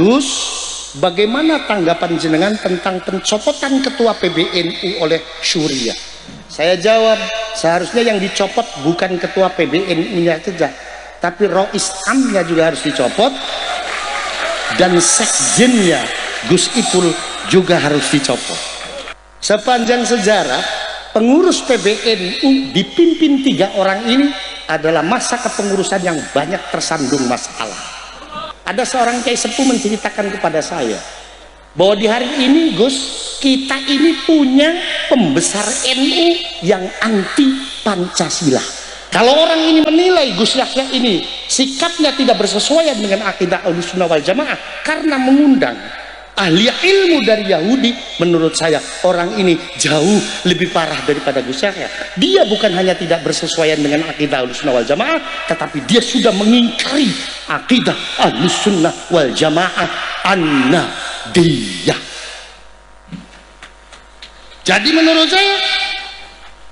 Gus, bagaimana tanggapan jenengan tentang pencopotan ketua PBNU oleh Syuriah? Saya jawab, seharusnya yang dicopot bukan ketua PBNU-nya saja, tapi Rois Amnya juga harus dicopot, dan sekjennya Gus Ipul juga harus dicopot. Sepanjang sejarah, pengurus PBNU dipimpin 3 orang ini adalah masa kepengurusan yang banyak tersandung masalah. Ada seorang kiai sepuh menceritakan kepada saya bahwa di hari ini, Gus, kita ini punya pembesar NU yang anti Pancasila. Kalau orang ini menilai Gus Yahya ini sikapnya tidak bersesuaian dengan akidah Ahlussunnah wal Jamaah karena mengundang ahli ilmu dari Yahudi, menurut saya orang ini jauh lebih parah daripada Gus Yahya. Dia bukan hanya tidak bersesuaian dengan akidah Ahlussunnah wal Jamaah, tetapi dia sudah mengingkari akidah Ahlussunnah wal Jamaah an-Nahdiyah. Jadi menurut saya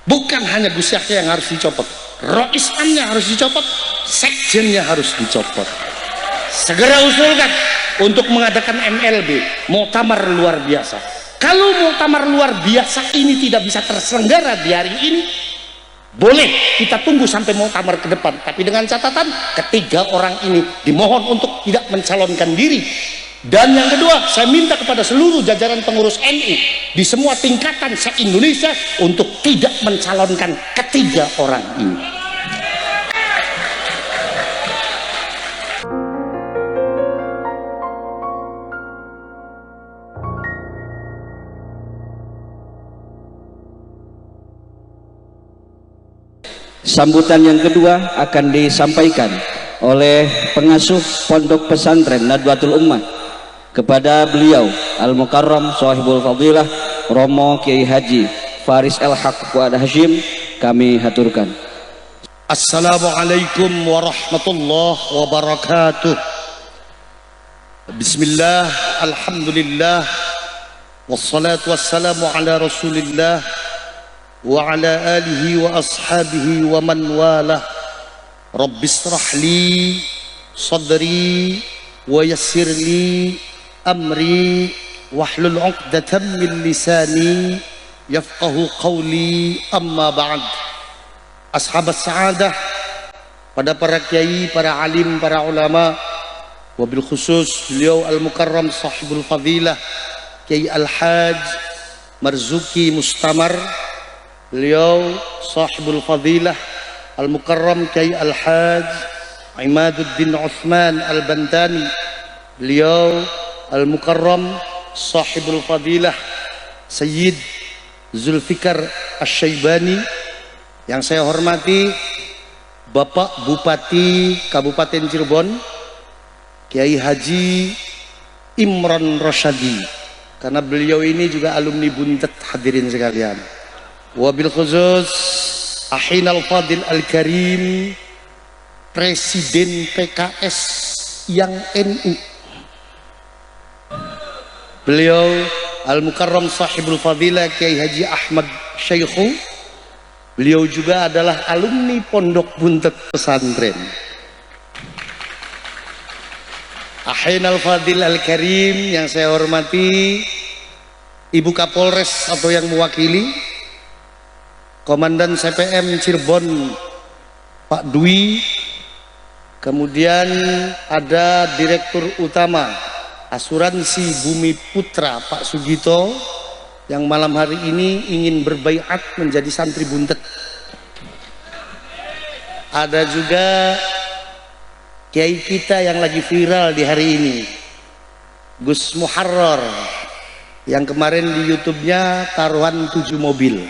bukan hanya Gus Yahya yang harus dicopot, Rois Amnya harus dicopot, sekjennya harus dicopot. Segera usulkan untuk mengadakan MLB, muktamar luar biasa. Kalau muktamar luar biasa ini tidak bisa terselenggara di hari ini, boleh kita tunggu sampai muktamar ke depan, tapi dengan catatan ketiga orang ini dimohon untuk tidak mencalonkan diri. Dan yang kedua, saya minta kepada seluruh jajaran pengurus NU di semua tingkatan se-Indonesia untuk tidak mencalonkan ketiga orang ini. Sambutan yang kedua akan disampaikan oleh pengasuh Pondok Pesantren Nadwatul Ummah kepada beliau Al-Mukarram Shahibul Fadilah Romo Kiai Haji Faris El-Haq Fuad Hashim. Kami haturkan. Assalamualaikum warahmatullahi wabarakatuh. Bismillah, alhamdulillah, wassalatu wassalamu ala rasulillah wa ala alihi wa ashabihi wa man walah. Rabbis shrah sadri wa yassir li amri wahlul 'uqdatam min lisani yafqahu qawli. Amma ba'd. Ashabat sa'adah, pada para kiai, para alim, para ulama, wabil khusus beliau Al-Mukarram Sahibul Fadilah Kiai Al-Haj Marzuki Mustamar, beliau Sahibul Fadilah Al-Mukarram Kiai Al-Haj Imaduddin Uthman Al-Bantani, beliau Al-Mukarram Sahibul Fadilah Sayyid Zulfikar Asy-Syaibani. Yang saya hormati Bapak Bupati Kabupaten Cirebon Kiai Haji Imron Rosyadi, karena beliau ini juga alumni Buntet, hadirin sekalian. Wabil khusus Ahinal Fadil Al-Karim, Presiden PKS yang NU, beliau Al-Mukarram Sahibul Fadilah Kiai Haji Ahmad Syaikhu. Beliau juga adalah alumni Pondok Buntet Pesantren. Ahinal Fadil Al-Karim yang saya hormati Ibu Kapolres atau yang mewakili, Komandan CPM Cirebon Pak Dwi, kemudian ada Direktur Utama Asuransi Bumi Putra Pak Sugito yang malam hari ini ingin berbaiat menjadi santri Buntet. Ada juga kiai kita yang lagi viral di hari ini, Gus Muharrar, yang kemarin di YouTube-nya taruhan 7 mobil.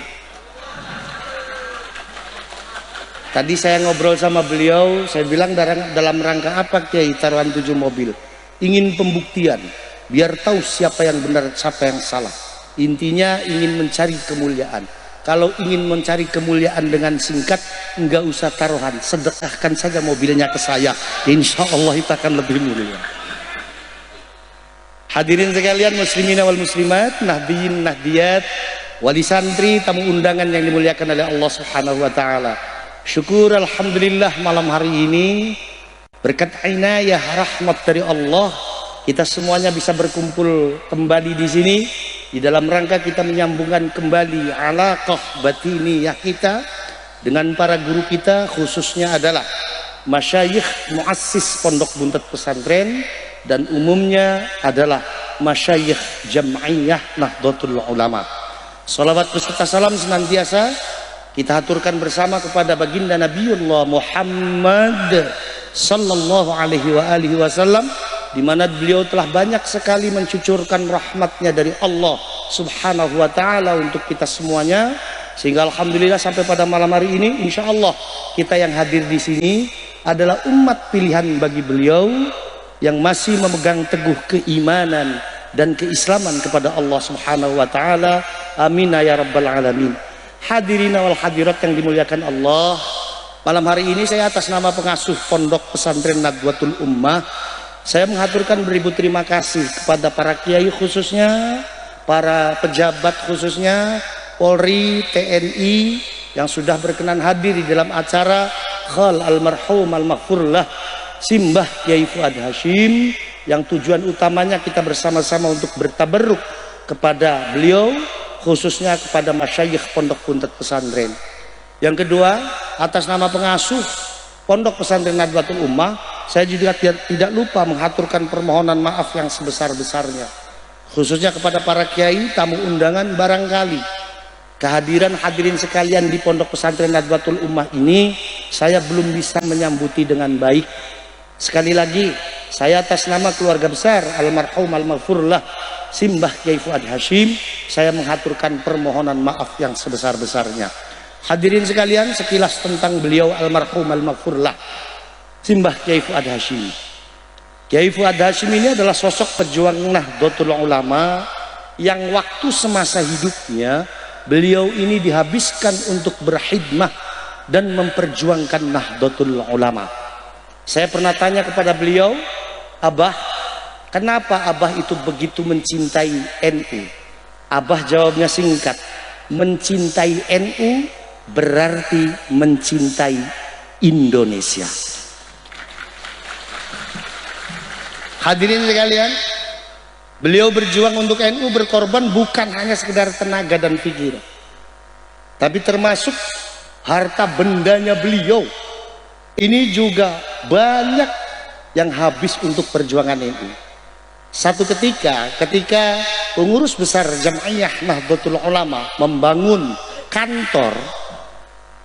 Tadi saya ngobrol sama beliau, saya bilang dalam rangka apa Kiai taruhan 7 mobil? Ingin pembuktian, biar tahu siapa yang benar, siapa yang salah. Intinya ingin mencari kemuliaan. Kalau ingin mencari kemuliaan dengan singkat, enggak usah taruhan, sedekahkan saja mobilnya ke saya, insya Allah itu akan lebih mulia. Hadirin sekalian, muslimin wal muslimat, nahdiyin nahdiyat, wali santri, tamu undangan yang dimuliakan oleh Allah Subhanahu wa taala. Syukur alhamdulillah malam hari ini berkat inayah rahmat dari Allah, kita semuanya bisa berkumpul kembali di sini di dalam rangka kita menyambungkan kembali alaqah batiniyah kita dengan para guru kita, khususnya adalah masyayikh muassis pondok buntut pesantren dan umumnya adalah masyayikh jam'iyah Nahdlatul Ulama. Salawat beserta salam senantiasa kita haturkan bersama kepada baginda Nabiullah Muhammad sallallahu alaihi wasallam, di mana beliau telah banyak sekali mencucurkan rahmatnya dari Allah subhanahu wa ta'ala untuk kita semuanya, sehingga alhamdulillah sampai pada malam hari ini insya Allah kita yang hadir di sini adalah umat pilihan bagi beliau yang masih memegang teguh keimanan dan keislaman kepada Allah subhanahu wa ta'ala. Amin ya rabbal alamin. Hadirin wal hadirat yang dimuliakan Allah, malam hari ini saya atas nama pengasuh pondok pesantren Nahdlatul Ummah, saya mengaturkan beribu terima kasih kepada para kiai khususnya, para pejabat khususnya, Polri, TNI yang sudah berkenan hadir di dalam acara khal almarhum almaghfurlah Simbah Kiai Fuad Hasyim, yang tujuan utamanya kita bersama-sama untuk bertabarruk kepada beliau, khususnya kepada masyayikh pondok buntut pesantren. Yang kedua, atas nama pengasuh pondok pesantren Nahdlatul Ummah, saya juga tidak lupa mengaturkan permohonan maaf yang sebesar-besarnya, khususnya kepada para kiai, tamu undangan. Barangkali kehadiran hadirin sekalian di pondok pesantren Nahdlatul Ummah ini saya belum bisa menyambuti dengan baik. Sekali lagi, saya atas nama keluarga besar almarhum almaghfurlah Simbah Kiai Fuad Hasyim, saya mengaturkan permohonan maaf yang sebesar-besarnya. Hadirin sekalian, sekilas tentang beliau almarhum almaghfurlah Simbah Kiai Fuad Hasyim. Kiai Fuad Hasyim ini adalah sosok pejuang Nahdlatul Ulama yang waktu semasa hidupnya beliau ini dihabiskan untuk berkhidmah dan memperjuangkan Nahdlatul Ulama. Saya pernah tanya kepada beliau, Abah, kenapa Abah itu begitu mencintai NU? Abah jawabnya singkat, mencintai NU berarti mencintai Indonesia. Hadirin sekalian, beliau berjuang untuk NU, berkorban bukan hanya sekedar tenaga dan pikiran, tapi termasuk harta bendanya beliau. Ini juga banyak yang habis untuk perjuangan NU. Satu ketika pengurus besar Jam'iyah Nahdlatul Ulama membangun kantor,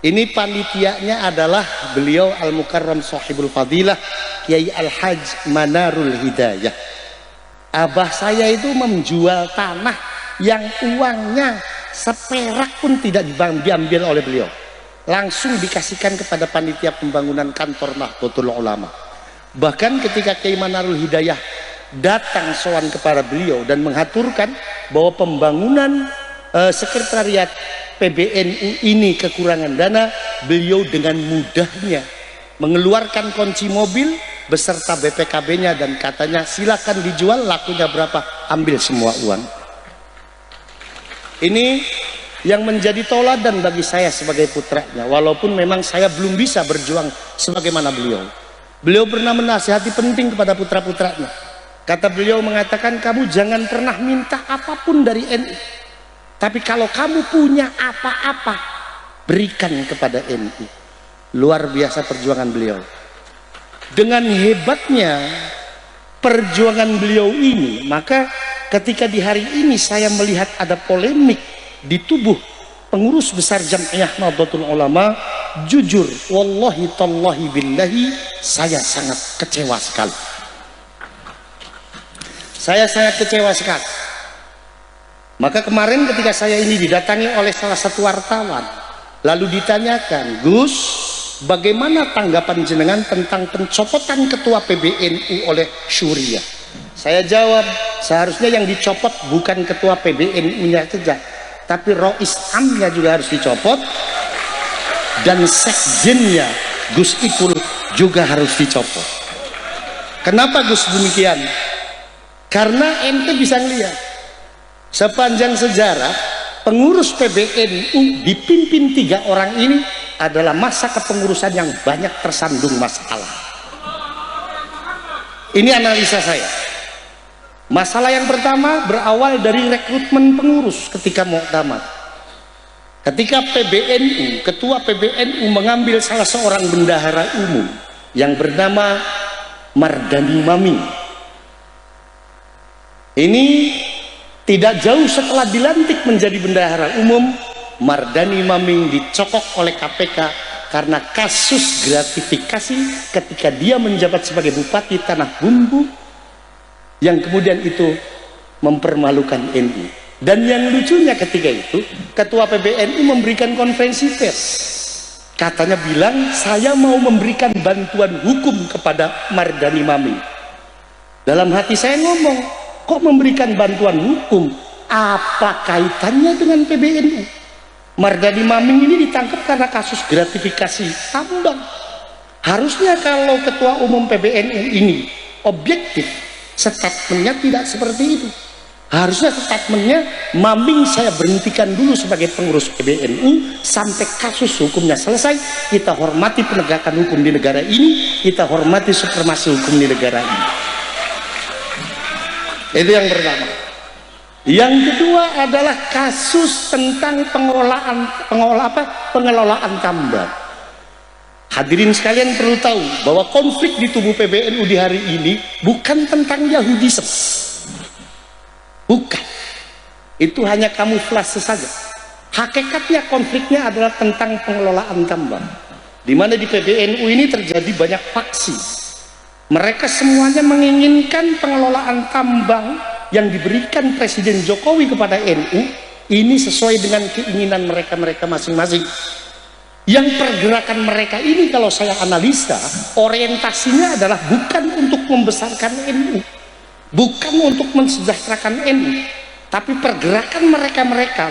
ini panitianya adalah beliau Al-Mukarram Sahibul Fadilah Kiai Al-Hajj Manarul Hidayah. Abah saya itu menjual tanah yang uangnya seperak pun tidak diambil oleh beliau, langsung dikasihkan kepada panitia pembangunan kantor Nahdlatul Ulama. Bahkan ketika Kiai Manarul Hidayah datang sowan kepada beliau dan mengaturkan bahwa pembangunan sekretariat PBNU ini kekurangan dana, beliau dengan mudahnya mengeluarkan kunci mobil beserta BPKB-nya dan katanya silakan dijual, lakunya berapa, ambil semua uang. Ini yang menjadi toladan bagi saya sebagai putranya, walaupun memang saya belum bisa berjuang sebagaimana beliau. Beliau pernah menasihati penting kepada putra-putranya. Kata beliau mengatakan, kamu jangan pernah minta apapun dari NU, tapi kalau kamu punya apa-apa, berikan kepada NU. Luar biasa perjuangan beliau. Dengan hebatnya perjuangan beliau ini, maka ketika di hari ini saya melihat ada polemik di tubuh pengurus besar Jam'iyah Nahdlatul Ulama, jujur wallahi tallahi billahi saya sangat kecewa sekali. Saya sangat kecewa sekali. Maka kemarin ketika saya ini didatangi oleh salah satu wartawan, lalu ditanyakan, Gus, bagaimana tanggapan jenengan tentang pencopotan ketua PBNU oleh Syuriah? Saya jawab, seharusnya yang dicopot bukan ketua PBNU-nya saja, tapi Rois Amnya juga harus dicopot, dan sekjennya Gus Ipul juga harus dicopot. Kenapa Gus demikian? Karena ente bisa ngelihat sepanjang sejarah pengurus PBNU dipimpin 3 orang ini adalah masa kepengurusan yang banyak tersandung masalah. Ini analisa saya. Masalah yang pertama berawal dari rekrutmen pengurus ketika Muktamar. Ketika PBNU, ketua PBNU mengambil salah seorang bendahara umum yang bernama Mardani Maming. Ini tidak jauh setelah dilantik menjadi bendahara umum, Mardani Maming dicokok oleh KPK karena kasus gratifikasi ketika dia menjabat sebagai Bupati Tanah Bumbu, yang kemudian itu mempermalukan NU. Dan yang lucunya ketika itu ketua PBNU memberikan konferensi pers, katanya bilang saya mau memberikan bantuan hukum kepada Mardani Maming. Dalam hati saya ngomong, kok memberikan bantuan hukum, apa kaitannya dengan PBNU? Mardani Maming ini ditangkap karena kasus gratifikasi tambang. Harusnya kalau ketua umum PBNU ini objektif, statementnya tidak seperti itu. Harusnya statementnya, Maming saya berhentikan dulu sebagai pengurus PBNU sampai kasus hukumnya selesai. Kita hormati penegakan hukum di negara ini, kita hormati supremasi hukum di negara ini. Itu yang pertama. Yang kedua adalah kasus tentang pengelolaan tambang. Hadirin sekalian perlu tahu bahwa konflik di tubuh PBNU di hari ini bukan tentang Yahudisme. Bukan. Itu hanya kamuflase saja. Hakikatnya konfliknya adalah tentang pengelolaan tambang. Di mana di PBNU ini terjadi banyak faksi. Mereka semuanya menginginkan pengelolaan tambang yang diberikan Presiden Jokowi kepada NU ini sesuai dengan keinginan mereka masing-masing. Yang pergerakan mereka ini kalau saya analisa, orientasinya adalah bukan untuk membesarkan NU, bukan untuk mensejahterakan NU, tapi pergerakan mereka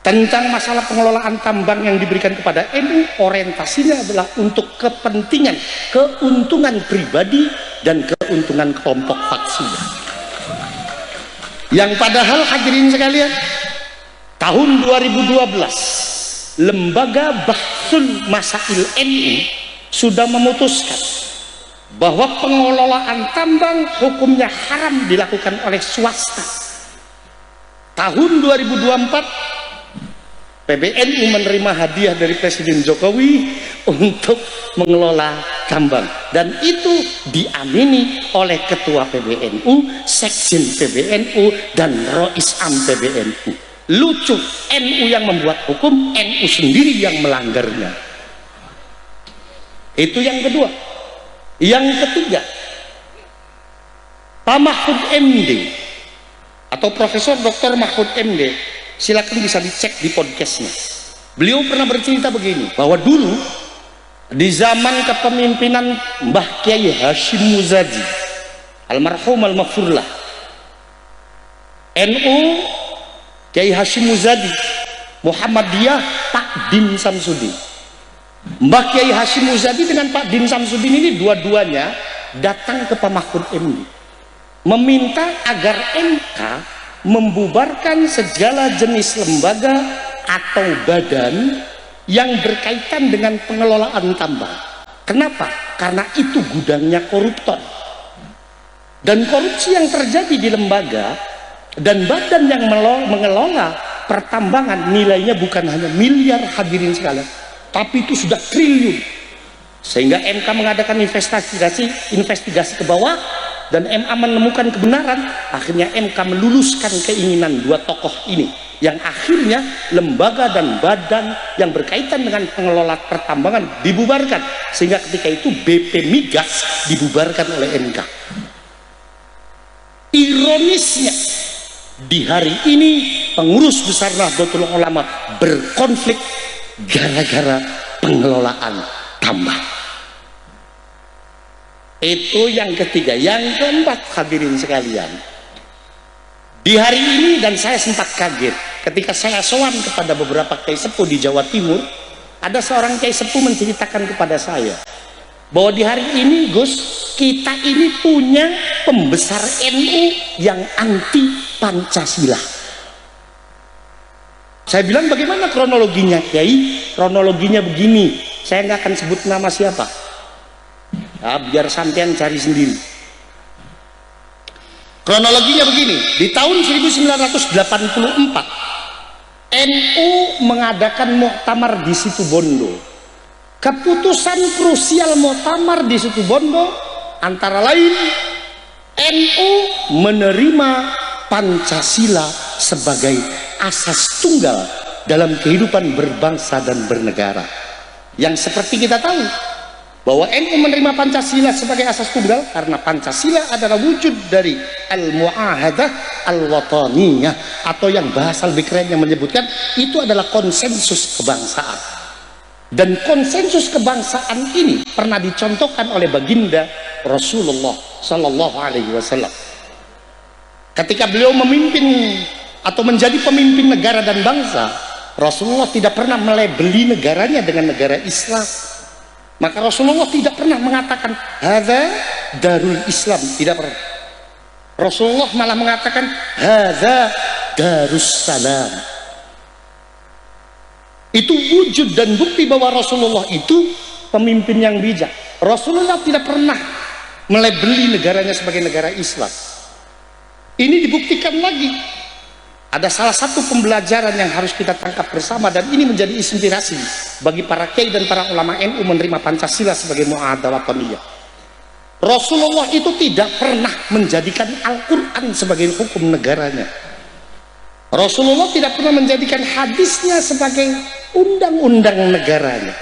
tentang masalah pengelolaan tambang yang diberikan kepada NU, orientasinya adalah untuk kepentingan, keuntungan pribadi dan keuntungan kelompok faksi. Yang padahal hadirin sekalian, tahun 2012 Lembaga Bahsul Masail NU sudah memutuskan bahwa pengelolaan tambang hukumnya haram dilakukan oleh swasta. Tahun 2024 PBNU menerima hadiah dari Presiden Jokowi untuk mengelola tambang, dan itu diamini oleh Ketua PBNU, Sekjen PBNU, dan Rois Am PBNU. Lucu, NU yang membuat hukum, NU sendiri yang melanggarnya. Itu yang kedua. Yang ketiga, Pak Mahfud MD atau Profesor Dr. Mahfud MD, silakan bisa dicek di podcastnya. Beliau pernah bercerita begini, bahwa dulu di zaman kepemimpinan Mbah Kiai Hashim Muzadi almarhum al-maghfurlah, NU Kiai Hashim Muzadi, Muhammadiyah Pak Din Samsudin. Mbah Kiai Hashim Muzadi dengan Pak Din Samsudin ini dua-duanya datang ke Pak Mahfud MD meminta agar MK membubarkan segala jenis lembaga atau badan yang berkaitan dengan pengelolaan tambang. Kenapa? Karena itu gudangnya koruptor. Dan korupsi yang terjadi di lembaga dan badan yang mengelola pertambangan nilainya bukan hanya miliar hadirin sekalian, tapi itu sudah triliun. Sehingga MK mengadakan investigasi ke bawah, dan MA menemukan kebenaran. Akhirnya MK meluluskan keinginan dua tokoh ini, yang akhirnya lembaga dan badan yang berkaitan dengan pengelola pertambangan dibubarkan. Sehingga ketika itu BP Migas dibubarkan oleh MK. Ironisnya, di hari ini pengurus besar Nahdlatul Ulama berkonflik gara-gara pengelolaan tambang. Itu yang ketiga. Yang keempat hadirin sekalian, di hari ini, dan saya sempat kaget ketika saya sowan kepada beberapa kiai sepuh di Jawa Timur, ada seorang kiai sepuh menceritakan kepada saya bahwa di hari ini, Gus, kita ini punya pembesar NU yang anti Pancasila. Saya bilang, bagaimana kronologinya, Kiai? Kronologinya begini, saya nggak akan sebut nama siapa, biar sampean cari sendiri. Kronologinya begini, di tahun 1984 NU mengadakan muktamar di Situbondo. Keputusan krusial muktamar di Situbondo antara lain NU menerima Pancasila sebagai asas tunggal dalam kehidupan berbangsa dan bernegara. Yang seperti kita tahu bahwa NU menerima Pancasila sebagai asas tunggal karena Pancasila adalah wujud dari al-mu'ahadah al-wataniyah, atau yang bahasa lebih keren yang menyebutkan itu adalah konsensus kebangsaan. Dan konsensus kebangsaan ini pernah dicontohkan oleh baginda Rasulullah Sallallahu Alaihi Wasallam ketika beliau memimpin atau menjadi pemimpin negara dan bangsa. Rasulullah tidak pernah melabeli negaranya dengan negara Islam. Maka Rasulullah tidak pernah mengatakan hadza darul Islam, tidak pernah. Rasulullah malah mengatakan hadza darussalam. Itu wujud dan bukti bahwa Rasulullah itu pemimpin yang bijak. Rasulullah tidak pernah melabeli negaranya sebagai negara Islam. Ini dibuktikan lagi. Ada salah satu pembelajaran yang harus kita tangkap bersama, dan ini menjadi inspirasi bagi para kiai dan para ulama NU menerima Pancasila sebagai mu'ahadah wataniyah. Rasulullah itu tidak pernah menjadikan Al-Quran sebagai hukum negaranya. Rasulullah tidak pernah menjadikan hadisnya sebagai undang-undang negaranya.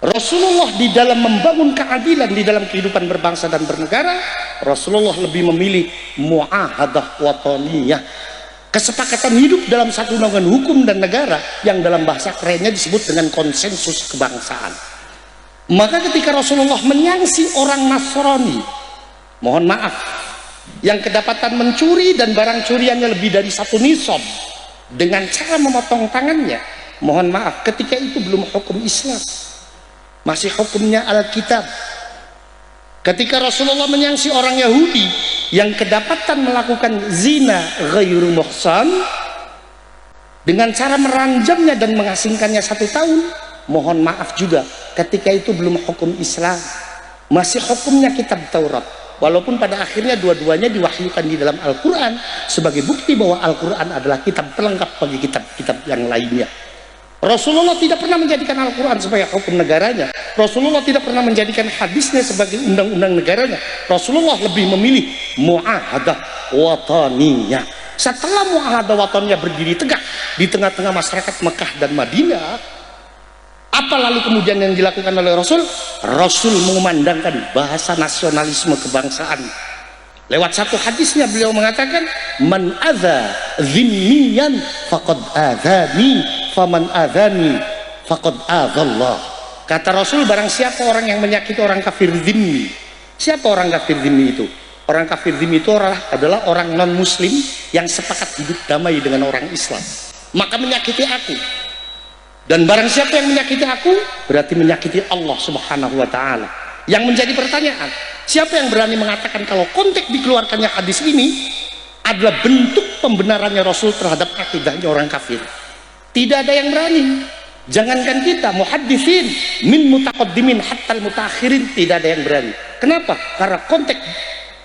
Rasulullah di dalam membangun keadilan di dalam kehidupan berbangsa dan bernegara, Rasulullah lebih memilih mu'ahadah wataniyah, kesepakatan hidup dalam satu naungan hukum dan negara yang dalam bahasa kerennya disebut dengan konsensus kebangsaan. Maka ketika Rasulullah menyangsi orang Nasrani, mohon maaf, yang kedapatan mencuri dan barang curiannya lebih dari 1 nisab dengan cara memotong tangannya, mohon maaf, ketika itu belum hukum Islam, masih hukumnya Alkitab. Ketika Rasulullah menyangsi orang Yahudi yang kedapatan melakukan zina ghairu muhsan dengan cara meranjamnya dan mengasingkannya 1 tahun, mohon maaf juga, ketika itu belum hukum Islam, masih hukumnya kitab Taurat. Walaupun pada akhirnya dua-duanya diwahyukan di dalam Al-Quran sebagai bukti bahwa Al-Quran adalah kitab pelengkap bagi kitab-kitab yang lainnya. Rasulullah tidak pernah menjadikan Al-Quran sebagai hukum negaranya. Rasulullah tidak pernah menjadikan hadisnya sebagai undang-undang negaranya. Rasulullah lebih memilih mu'ahadah wataniyah. Setelah mu'ahadah wataniyah berdiri tegak di tengah-tengah masyarakat Mekah dan Madinah, apa lalu kemudian yang dilakukan oleh Rasul? Rasul mengumandangkan bahasa nasionalisme kebangsaan. Lewat satu hadisnya beliau mengatakan, man adza dhimmiyan faqad adzani, faman adzani faqad adzallah. Kata Rasul, barang siapa orang yang menyakiti orang kafir dhimmi. Siapa orang kafir dhimmi itu? Orang kafir dhimmi itu adalah orang non muslim yang sepakat hidup damai dengan orang Islam, maka menyakiti aku. Dan barang siapa yang menyakiti aku, berarti menyakiti Allah Subhanahu wa ta'ala. Yang menjadi pertanyaan, siapa yang berani mengatakan kalau konteks dikeluarkannya hadis ini adalah bentuk pembenarannya Rasul terhadap akidahnya orang kafir? Tidak ada yang berani. Jangankan kita, muhadditsin min mutaqaddimin hatta mutakhirin, tidak ada yang berani. Kenapa? Karena konteks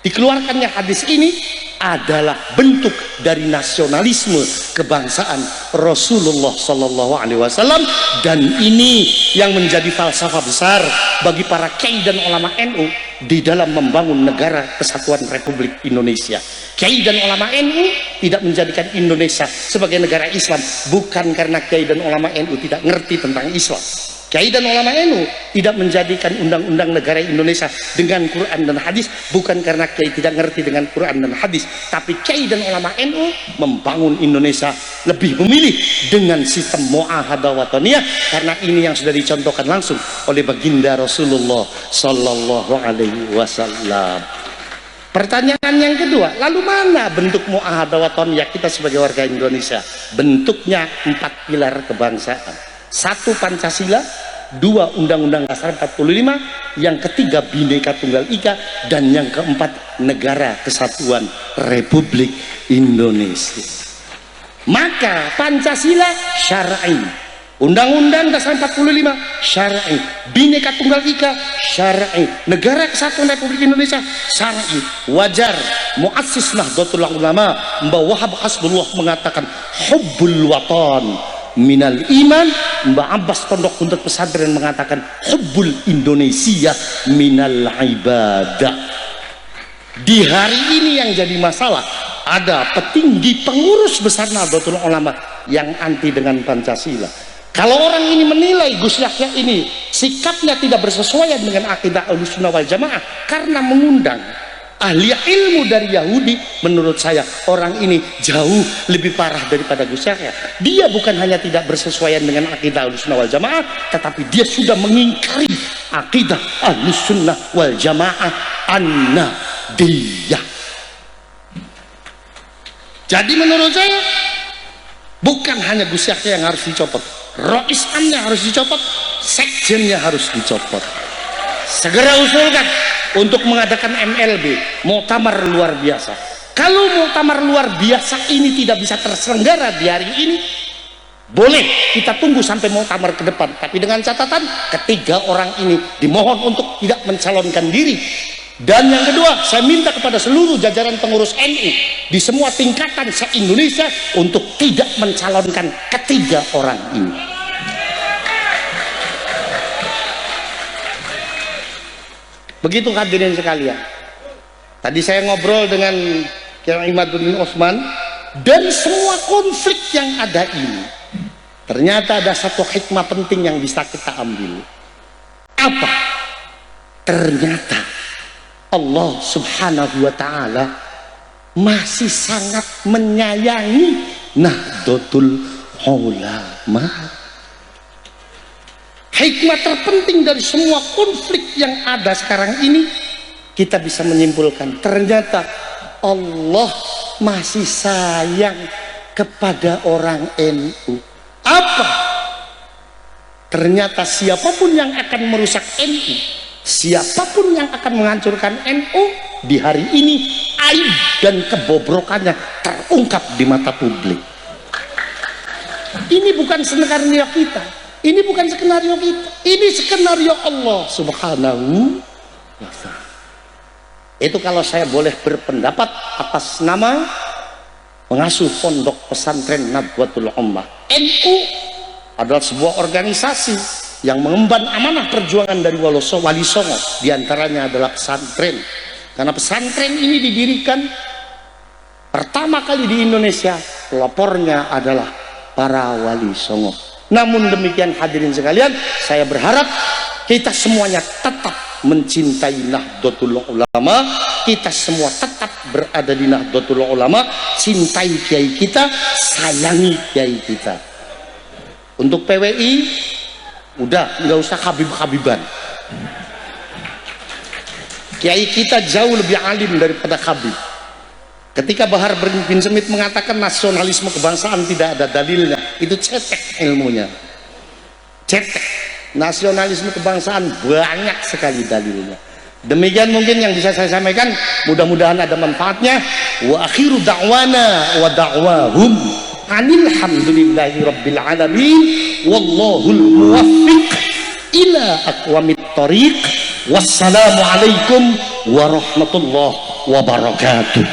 dikeluarkannya hadis ini adalah bentuk dari nasionalisme kebangsaan Rasulullah Sallallahu Alaihi Wasallam, dan ini yang menjadi falsafah besar bagi para kiai dan ulama NU di dalam membangun negara kesatuan Republik Indonesia. Kiai dan ulama NU tidak menjadikan Indonesia sebagai negara Islam bukan karena kiai dan ulama NU tidak ngerti tentang Islam. Kiai dan ulama NU tidak menjadikan undang-undang negara Indonesia dengan Quran dan hadis bukan karena kiai tidak ngerti dengan Quran dan hadis, tapi kiai dan ulama NU membangun Indonesia lebih memilih dengan sistem mu'ahadah wataniyah, karena ini yang sudah dicontohkan langsung oleh baginda Rasulullah Sallallahu Alaihi Wasallam. Pertanyaan yang kedua, lalu mana bentuk mu'ahadah wataniyah kita sebagai warga Indonesia? Bentuknya 4 pilar kebangsaan. 1 Pancasila, 2 Undang-Undang Dasar 45, yang ketiga Bhinneka Tunggal Ika, dan yang keempat Negara Kesatuan Republik Indonesia. Maka Pancasila syar'i, Undang-Undang Dasar 45 syar'i, Bhinneka Tunggal Ika syar'i, Negara Kesatuan Republik Indonesia syar'i. Wajar muassis Nahdlatul Ulama Mbah Wahab Hasbullah mengatakan hubbul watan minal iman. Mbah Abbas Pondok Buntut Pesantren mengatakan hubbul Indonesia minal ibadah. Di hari ini yang jadi masalah, ada petinggi pengurus besar Nahdlatul Ulama yang anti dengan Pancasila. Kalau orang ini menilai Gus Yahya ini sikapnya tidak bersesuaian dengan akidah Ahlussunnah wal Jamaah karena mengundang ahli ilmu dari Yahudi, menurut saya orang ini jauh lebih parah daripada Gus Yahya. Dia bukan hanya tidak bersesuaian dengan akidah Ahlussunnah wal Jamaah, tetapi dia sudah mengingkari akidah Ahlussunnah wal Jamaah an-Nahdiyah. Jadi menurut saya bukan hanya Gus Yahya yang harus dicopot, Rois Amnya harus dicopot, sekjennya harus dicopot. Segera usulkan untuk mengadakan MLB, muktamar luar biasa. Kalau muktamar luar biasa ini tidak bisa terselenggara di hari ini, boleh kita tunggu sampai muktamar ke depan, tapi dengan catatan ketiga orang ini dimohon untuk tidak mencalonkan diri. Dan yang kedua, saya minta kepada seluruh jajaran pengurus NU di semua tingkatan se-Indonesia untuk tidak mencalonkan ketiga orang ini. Begitu hadirin sekalian. Tadi saya ngobrol dengan Kiai Imaduddin Utsman, dan semua konflik yang ada ini ternyata ada satu hikmah penting yang bisa kita ambil. Apa? Ternyata Allah Subhanahu wa Ta'ala masih sangat menyayangi Nahdlatul Ulama. Hikmah terpenting dari semua konflik yang ada sekarang ini, kita bisa menyimpulkan ternyata Allah masih sayang kepada orang NU. Apa? Ternyata siapapun yang akan merusak NU, siapapun yang akan menghancurkan NU, di hari ini aib dan kebobrokannya terungkap di mata publik. Ini bukan skenario kita, ini bukan skenario kita, ini skenario Allah Subhanahu wa Ta'ala. Itu kalau saya boleh berpendapat atas nama pengasuh pondok pesantren Nahdlatul Ummah. NU adalah sebuah organisasi yang mengemban amanah perjuangan dari Wali Songo, diantaranya adalah pesantren. Karena pesantren ini didirikan pertama kali di Indonesia, pelopornya adalah para Wali Songo. Namun demikian hadirin sekalian, saya berharap kita semuanya tetap mencintai Nahdlatul Ulama, kita semua tetap berada di Nahdlatul Ulama, cintai kiai kita, sayangi kiai kita. Untuk PWI udah nggak usah habib-habiban, kiai kita jauh lebih alim daripada habib. Ketika Bahar bin Smith mengatakan nasionalisme kebangsaan tidak ada dalilnya, itu cetek ilmunya, cetek. Nasionalisme kebangsaan banyak sekali dalilnya. Demikian mungkin yang bisa saya sampaikan, mudah-mudahan ada manfaatnya. Wa akhiru da'wana wa da'wahum anilhamdulillahi rabbil alamin, wallahul muwaffiq ila aqwamit thoriq. Wassalamu alaikum warahmatullahi wabarakatuh.